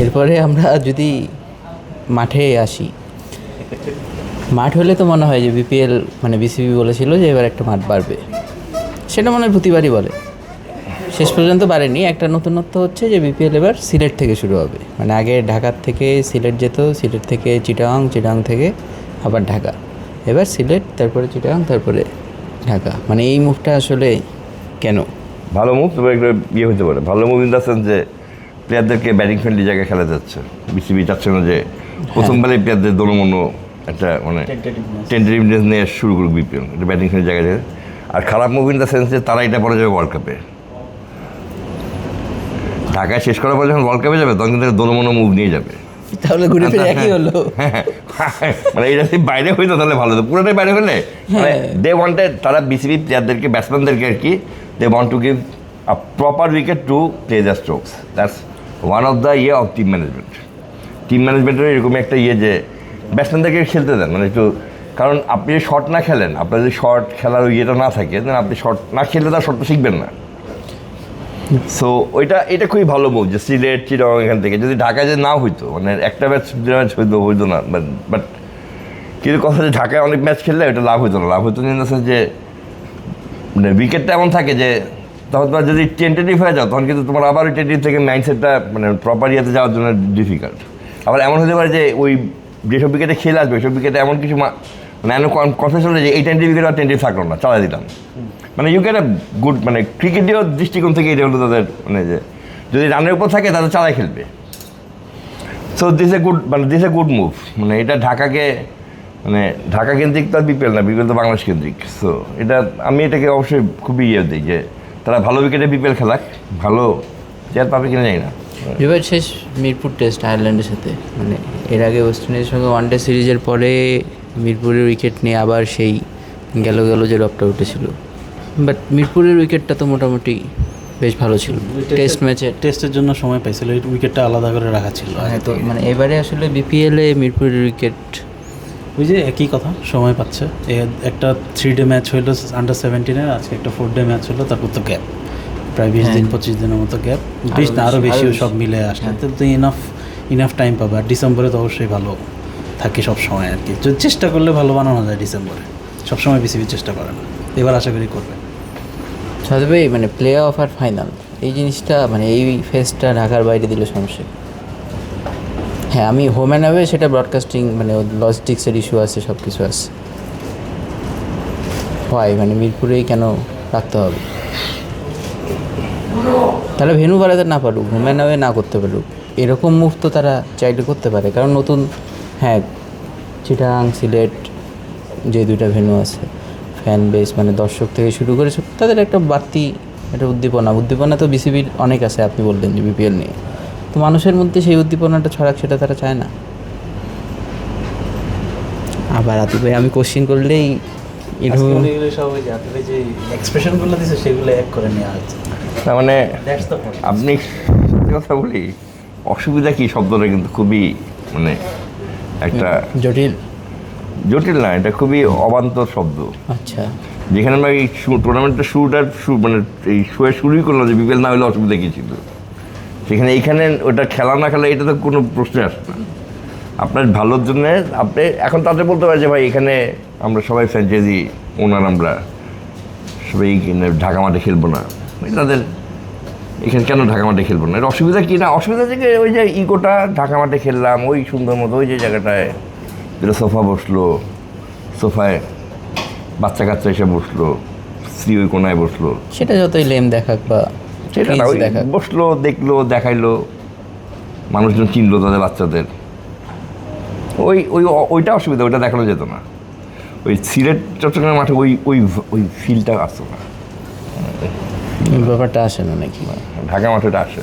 এরপরে আমরা যদি মাঠে আসি, মাঠ হলে তো মনে হয় যে বিপিএল মানে বিসিবি বলেছিল যে এবার একটা মাঠ বাড়বে, সেটা মনে হয় প্রতিবারই বলে, শেষ পর্যন্ত বাড়েনি। একটা নতুনত্ব হচ্ছে যে বিপিএল এবার সিলেট থেকে শুরু হবে, মানে আগে ঢাকার থেকে সিলেট যেত, সিলেট থেকে চিটাগাং, চিটাগাং থেকে আবার ঢাকা, এবার সিলেট, তারপরে চিটাগাং, তারপরে ঢাকা। মানে এই মুভটা আসলে কেন? ভালো মুভ, তবে একটা ইয়ে হতে পারে। ভালো মুভ ইন দ্য সেন্স যে প্লেয়ারদেরকে ব্যাটিং ফ্রেন্ডলি জায়গায় খেলা যাচ্ছে। বিসিবি চাচ্ছে না যে প্রথমবারই প্লেয়ারদের দোলমনো একটা মানে টেন্টেটিভনেস নিয়ে শুরু করুক বিপিএল, এটা ব্যাটিং ফ্রেন্ডলি জায়গায়। আর খারাপ মুভ ইন দ্য সেন্স যে তারা এটা পরে যাবে ওয়ার্ল্ড কাপে। ঢাকায় শেষ করার পরে যখন ওয়ার্ল্ড কাপে যাবে তখন কিন্তু দোলমনো মুভ নিয়ে যাবে। তাহলে ঘুরে ফিরে একই হলো। মানে এটা যদি বাইরে হইতো তাহলে ভালো হতো, পুরোটাই বাইরে হলে মানে দে ওয়ান্টেড, তারা বিসিবি প্লেয়ারদেরকে, ব্যাটসম্যানদেরকে আর কি, they want to give a proper wicket to play the strokes. That's one of the ইয়ে অফ টিম ম্যানেজমেন্ট। টিম ম্যানেজমেন্টের এরকম একটা ইয়ে যে ব্যাটসম্যানদেরকে খেলতে দেন, মানে একটু, কারণ আপনি যদি শর্ট না খেলেন, আপনার যদি শর্ট খেলার ইয়েটা না থাকে, তাহলে আপনি শর্ট না খেললে তার শর্টটা শিখবেন না। সো এটা খুবই ভালো মুভ যে সিলেট, চিটাগাং এখান থেকে যদি ঢাকায় যে না হইতো, মানে একটা ম্যাচ হইতো না, বাট কিন্তু কথা যে ঢাকায় অনেক ম্যাচ খেললে ওটা লাভ হইতো না। লাভ হইতো না যে মানে উইকেটটা এমন থাকে যে তখন তোমার যদি টেন্টেটিভ হয়ে যাও, তখন কিন্তু তোমার আবার ওই টেন্টেটিভ থেকে মাইন্ডসেটটা মানে প্রপার ইয়েতে যাওয়ার জন্য ডিফিকাল্ট। আবার এমন হতে পারে যে ওই যেসব উইকেটে খেলে আসবে ওইসব উইকেটে এমন কিছু মানে এমন কনফিউজ হলো যে এই টেন্টেটিভ উইকেট আর টেন্টেটিভ থাকলো না, চালাই দিলাম। মানে ইউ ক্যান গুড, মানে ক্রিকেটীয় দৃষ্টিকোণ থেকে এটা হলো তাদের, মানে যে যদি রানের উপর থাকে তাহলে চালাই খেলবে। সো দিস এ গুড, মানে দিস এ গুড মুভ। মানে এটা ঢাকাকে, মানে ঢাকা কেন্দ্রিক তো আর বিপিএল না, বিপিএল তো বাংলাদেশ কেন্দ্রিক। সো এটা আমি এটাকে অবশ্যই খুবই ইয়ে দিই যে তারা ভালো উইকেটে বিপিএল খেলাক, ভালো চেয়ার পাবে কিনা জানি না। এবার শেষ মিরপুর টেস্ট আয়ারল্যান্ডের সাথে, মানে এর আগে ওয়েস্ট ইন্ডিজের সঙ্গে ওয়ানডে সিরিজের পরে মিরপুরের উইকেট নিয়ে আবার সেই গেল যে রবটা উঠেছিল। বাট মিরপুরের উইকেটটা তো মোটামুটি বেশ ভালো ছিল টেস্ট ম্যাচে, টেস্টের জন্য সময় পাইছিল, এই উইকেটটা আলাদা করে রাখা ছিল। হ্যাঁ, তো মানে এবারে আসলে বিপিএলে মিরপুরের উইকেট ওই যে একই কথা, সময় পাচ্ছে। একটা 3 ডে ম্যাচ হইলো আন্ডার-17-এর, আজকে একটা 4 ডে ম্যাচ হলো, তারপর তো গ্যাপ প্রায় 20 দিন 25 দিনের মতো গ্যাপ, 20 না আরও বেশিও সব মিলে আসলে তো ইনাফ টাইম পাবে। আর ডিসেম্বরে তো অবশ্যই ভালো থাকে সব সময় আর কি, যদি চেষ্টা করলে ভালো বানানো যায় ডিসেম্বরে। সবসময় বিসিবি চেষ্টা করে না, এবার আশা করি করবে। সাথে মানে প্লে অফ আর ফাইনাল এই জিনিসটা, মানে এই ফেজটা ঢাকার বাইরে দিলে সমস্যা। হ্যাঁ, আমি হোম অ্যান্ড অ্যাওয়ে সেটা ব্রডকাস্টিং মানে লজিস্টিক্সের ইস্যু আছে, সব কিছু আছে। হয় মানে মিরপুরেই কেন রাখতে হবে? তাহলে ভেনু বাড়াতে না পারুক, হোম অ্যান্ড অ্যাওয়ে না করতে পারুক, এরকম মুভ তো তারা চাইলে করতে পারে। কারণ নতুন, হ্যাঁ, চিটাগাং, সিলেট যে দুইটা ভেনু আছে, ফ্যান বেস মানে দর্শক থেকে শুরু করে তাদের একটা বাড়তি একটা উদ্দীপনা তো বিসিবির অনেক আছে। আপনি বললেন যে বিপিএল নিয়ে, তো মানুষের মধ্যে সেই উদ্দীপনাটা ছড়াক, সেটা তারা চায় না। আবার আতিফ ভাই আমি কোশ্চিন করলেই সবাই যে এক্সপ্রেশনগুলো দিছে সেগুলো এক করে নেওয়া হচ্ছে। না মানে আপনি কথা বলি, অসুবিধা কি শব্দটা কিন্তু খুবই মানে একটা জটিল না, এটা খুবই অবান্তর শব্দ। আচ্ছা, যেখানে আমরা এই টুর্নামেন্টটা মানে এই শোয়ে শুরুই করলাম যে বিপিএল না হলে অসুবিধা কী ছিল, সেখানে এইখানে ওটা খেলা না খেলা এটা তো কোনো প্রশ্নই আসে না। আপনার ভালোর জন্যে আপনি এখন তাদের বলতে পারেন যে ভাই এখানে আমরা সবাই ফ্র্যাঞ্চাইজি ওনার, আমরা সবাই ঢাকা মাঠে খেলবো না, তাদের এখানে কেন ঢাকা মাঠে খেলবো না, এটা অসুবিধা কী না? অসুবিধা থেকে ওই যে ইগোটা, ঢাকা মাঠে খেললাম ওই সুন্দর মতো ওই যে জায়গাটায় যেটা সোফা বসলো, সোফায় বাচ্চা কাচ্চা এসে বসলো, স্ত্রী ওই কোনায় বসলো, সেটা যতই লেম দেখাক বা সেটা না, ওই বসলো, দেখলো, দেখাইলো, মানুষজন চিনলো তাদের বাচ্চাদের, ওইটা অসুবিধা, ওইটা দেখানো যেত না। ওই সিলেট চট্টগ্রাম মাঠে ওই ফিলটা আসতো না, ব্যাপারটা আসে না নাকি? ঢাকা মাঠেটা আসে।